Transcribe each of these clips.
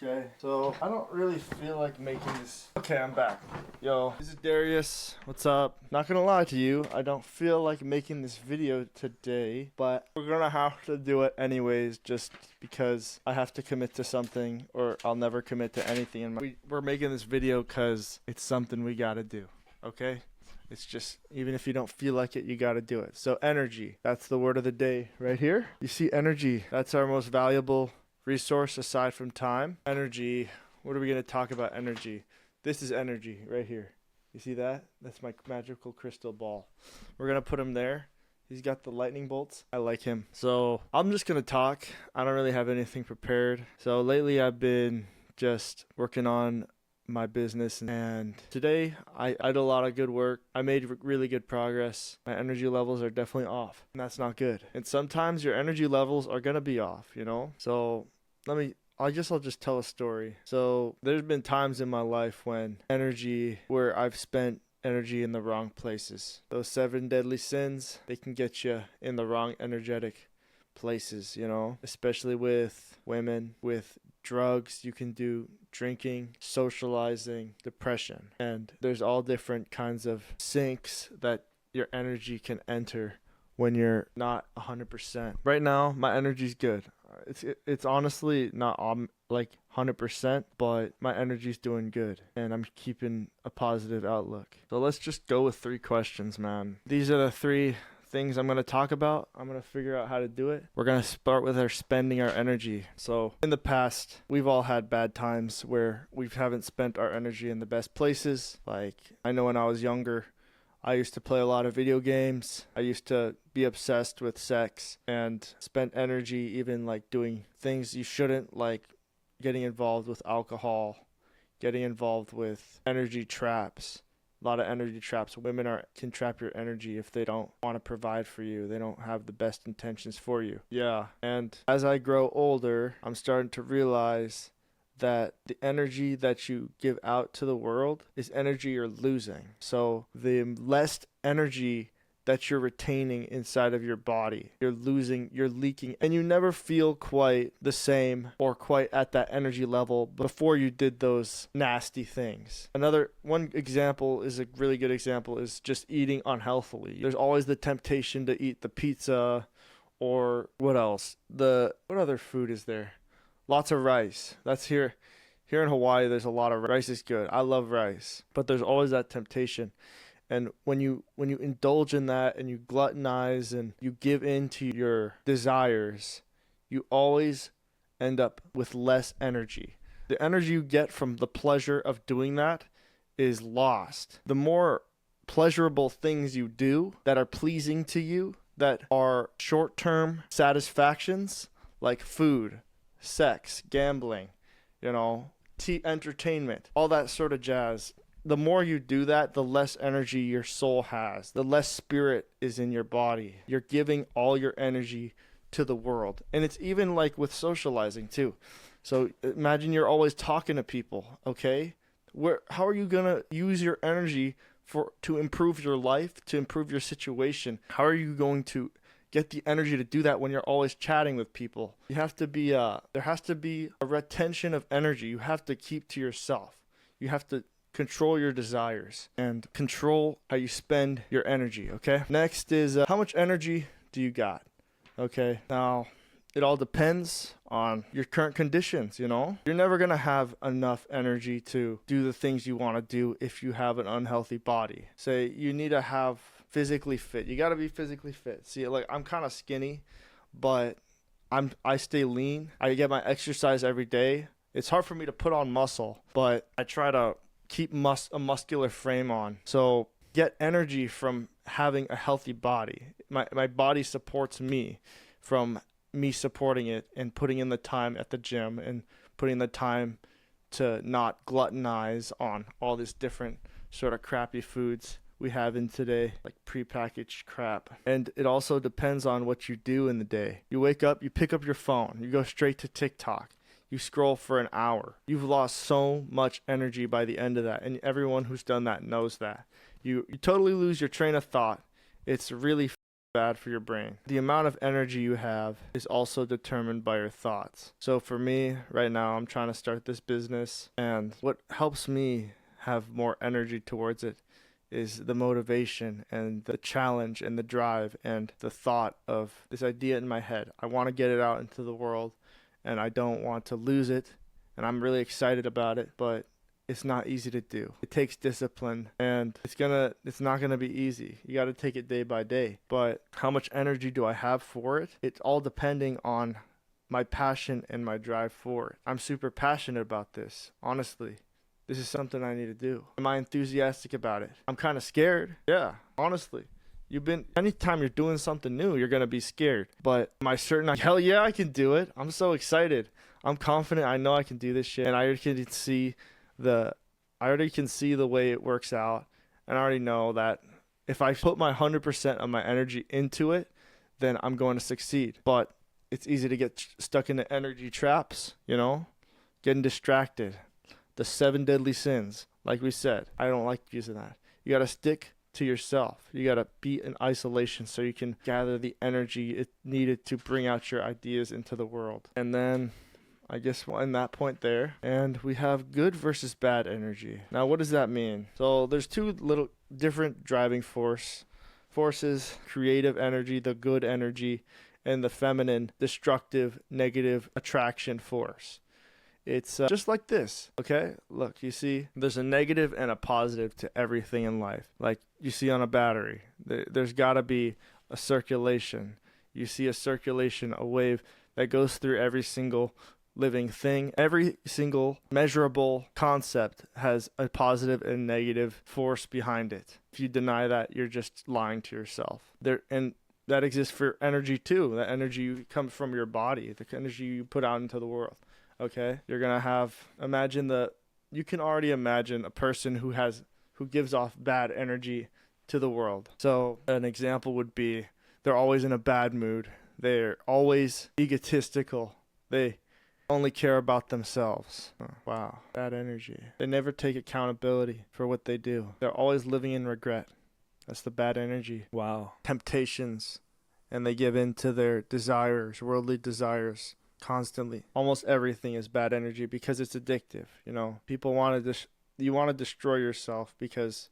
Okay, so I don't really feel like making this. Okay, I'm back. Yo, this is Darius. What's up? Not gonna lie to you, I don't feel like making this video today, but we're gonna have to do it anyways just because I have to commit to something or I'll never commit to anything. And we're making this video because it's something we gotta do, okay? It's just, even if you don't feel like it, you got to do it. So energy, that's the word of the day right here. You see energy, that's our most valuable resource aside from time. Energy, what are we going to talk about energy? This is energy right here. You see that? That's my magical crystal ball. We're going to put him there. He's got the lightning bolts. I like him. So I'm just going to talk. I don't really have anything prepared. So lately I've been just working on my business, and today I did a lot of good work. I made really good progress. My energy levels are definitely off, and that's not good. And sometimes your energy levels are gonna be off, you know? So I guess I'll just tell a story. So there's been times in my life where I've spent energy in the wrong places. Those 7 deadly sins, they can get you in the wrong energetic places, you know, especially with women, with drugs. You can do drinking, socializing, depression, and there's all different kinds of sinks that your energy can enter when you're not 100%. Right now my energy's good. It's honestly not like 100%, but my energy's doing good and I'm keeping a positive outlook. So let's just go with 3 questions, man. These are the 3 things I'm going to talk about. I'm going to figure out how to do it. We're going to start with spending our energy. So in the past, we've all had bad times where we haven't spent our energy in the best places. Like, I know when I was younger, I used to play a lot of video games. I used to be obsessed with sex and spend energy even like doing things you shouldn't, like getting involved with alcohol, getting involved with energy traps. A lot of energy traps. Women can trap your energy if they don't want to provide for you. They don't have the best intentions for you. Yeah. And as I grow older, I'm starting to realize that the energy that you give out to the world is energy you're losing. So the less energy that you're retaining inside of your body, you're losing, you're leaking, and you never feel quite the same or quite at that energy level before you did those nasty things. One example is a really good example is just eating unhealthily. There's always the temptation to eat the pizza, or what else? What other food is there? Lots of rice. That's here in Hawaii. There's a lot of rice. Is good. I love rice, but there's always that temptation. And when you indulge in that and you gluttonize and you give in to your desires, you always end up with less energy. The energy you get from the pleasure of doing that is lost. The more pleasurable things you do that are pleasing to you, that are short-term satisfactions, like food, sex, gambling, you know, entertainment, all that sort of jazz. The more you do that, the less energy your soul has, the less spirit is in your body. You're giving all your energy to the world. And it's even like with socializing too. So imagine you're always talking to people, okay? How are you going to use your energy to improve your life, to improve your situation? How are you going to get the energy to do that when you're always chatting with people? There has to be a retention of energy. You have to keep to yourself. You have to control your desires and control how you spend your energy, okay? Next is how much energy do you got? Okay, now it all depends on your current conditions, you know? You're never going to have enough energy to do the things you want to do if you have an unhealthy body. Say you need to have physically fit. You got to be physically fit. See, like I'm kind of skinny, but I stay lean. I get my exercise every day. It's hard for me to put on muscle, but I try to keep a muscular frame on. So get energy from having a healthy body. My body supports me from me supporting it and putting in the time at the gym and putting the time to not gluttonize on all this different sort of crappy foods we have in today, like prepackaged crap. And it also depends on what you do in the day. You wake up, you pick up your phone, you go straight to TikTok. You scroll for an hour. You've lost so much energy by the end of that, and everyone who's done that knows that. You totally lose your train of thought. It's really bad for your brain. The amount of energy you have is also determined by your thoughts. So for me, right now, I'm trying to start this business, and what helps me have more energy towards it is the motivation and the challenge and the drive and the thought of this idea in my head. I want to get it out into the world, and I don't want to lose it, and I'm really excited about it, but it's not easy to do. It takes discipline, and it's not gonna be easy. You got to take it day by day. But how much energy do I have for it? It's all depending on my passion and my drive for it. I'm super passionate about this, honestly. This is something I need to do. Am I enthusiastic about it? I'm kind of scared. Yeah, honestly. Anytime you're doing something new, you're going to be scared. But am I certain? Hell yeah, I can do it. I'm so excited. I'm confident. I know I can do this shit. And I already can see the way it works out. And I already know that if I put my 100% of my energy into it, then I'm going to succeed. But it's easy to get stuck in the energy traps, getting distracted. The 7 deadly sins, like we said. I don't like using that. You got to stick to yourself. You got to be in isolation so you can gather the energy needed to bring out your ideas into the world. And then I guess we'll end that point there. And we have good versus bad energy. Now, what does that mean? So there's two little different driving forces: creative energy, the good energy, and the feminine, destructive, negative attraction force. It's just like this, okay? Look, you see, there's a negative and a positive to everything in life. Like you see on a battery, there's got to be a circulation. You see a circulation, a wave that goes through every single living thing. Every single measurable concept has a positive and negative force behind it. If you deny that, you're just lying to yourself. And that exists for energy too. That energy comes from your body, the energy you put out into the world. Okay, you're gonna you can already imagine a person who gives off bad energy to the world. So an example would be they're always in a bad mood. They're always egotistical. They only care about themselves. Oh, wow, bad energy. They never take accountability for what they do. They're always living in regret. That's the bad energy. Wow. Temptations, and they give in to their desires, worldly desires. Constantly. Almost everything is bad energy because it's addictive. People you want to destroy yourself because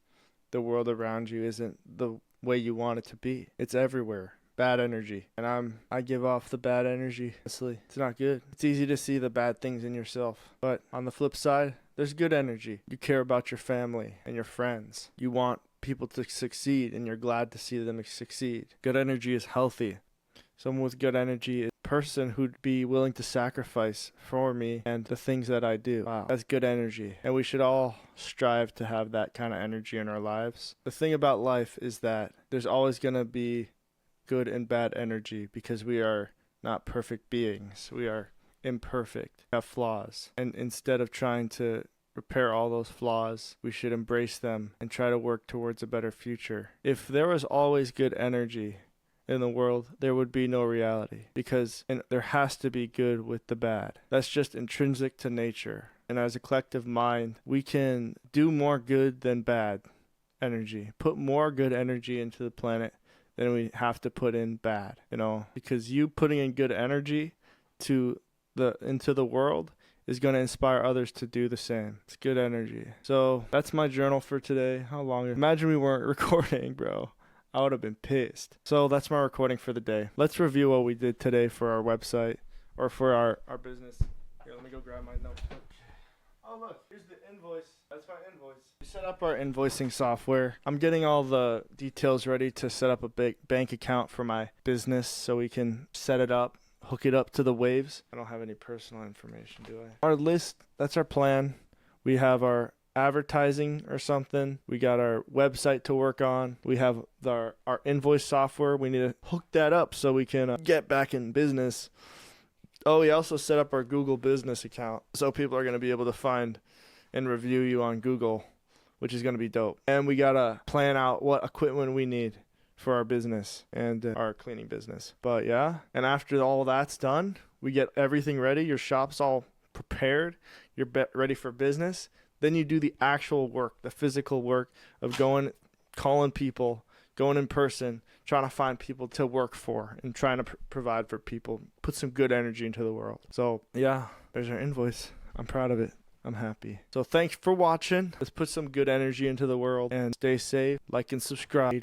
the world around you isn't the way you want it to be. It's everywhere. Bad energy. And I give off the bad energy. Honestly, it's not good. It's easy to see the bad things in yourself. But on the flip side, there's good energy. You care about your family and your friends. You want people to succeed, and you're glad to see them succeed. Good energy is healthy. Someone with good energy is a person who'd be willing to sacrifice for me and the things that I do. Wow, that's good energy. And we should all strive to have that kind of energy in our lives. The thing about life is that there's always going to be good and bad energy because we are not perfect beings. We are imperfect, have flaws. And instead of trying to repair all those flaws, we should embrace them and try to work towards a better future. If there was always good energy in the world, there would be no reality, because there has to be good with the bad. That's just intrinsic to nature. And as a collective mind, we can do more good than bad energy, put more good energy into the planet than we have to put in bad, because you putting in good energy into the world is going to inspire others to do the same. It's good energy. So that's my journal for today. How long? Imagine we weren't recording, bro. I would have been pissed. So that's my recording for the day. Let's review what we did today for our website or for our business. Here, let me go grab my notebook. Oh, look, here's the invoice. That's my invoice. We set up our invoicing software. I'm getting all the details ready to set up a big bank account for my business so we can set it up, hook it up to the waves. I don't have any personal information, do I? Our list, that's our plan. We have our advertising or something. We got our website to work on. We have our invoice software. We need to hook that up so we can get back in business. Oh, we also set up our Google business account so people are going to be able to find and review you on Google, which is going to be dope. And we got to plan out what equipment we need for our business and our cleaning business. But yeah, and after all that's done, we get everything ready. Your shop's all prepared. You're ready for business. Then you do the actual work, the physical work of going, calling people, going in person, trying to find people to work for and trying to provide for people, put some good energy into the world. So yeah, there's our invoice. I'm proud of it. I'm happy. So thanks for watching. Let's put some good energy into the world and stay safe. Like and subscribe.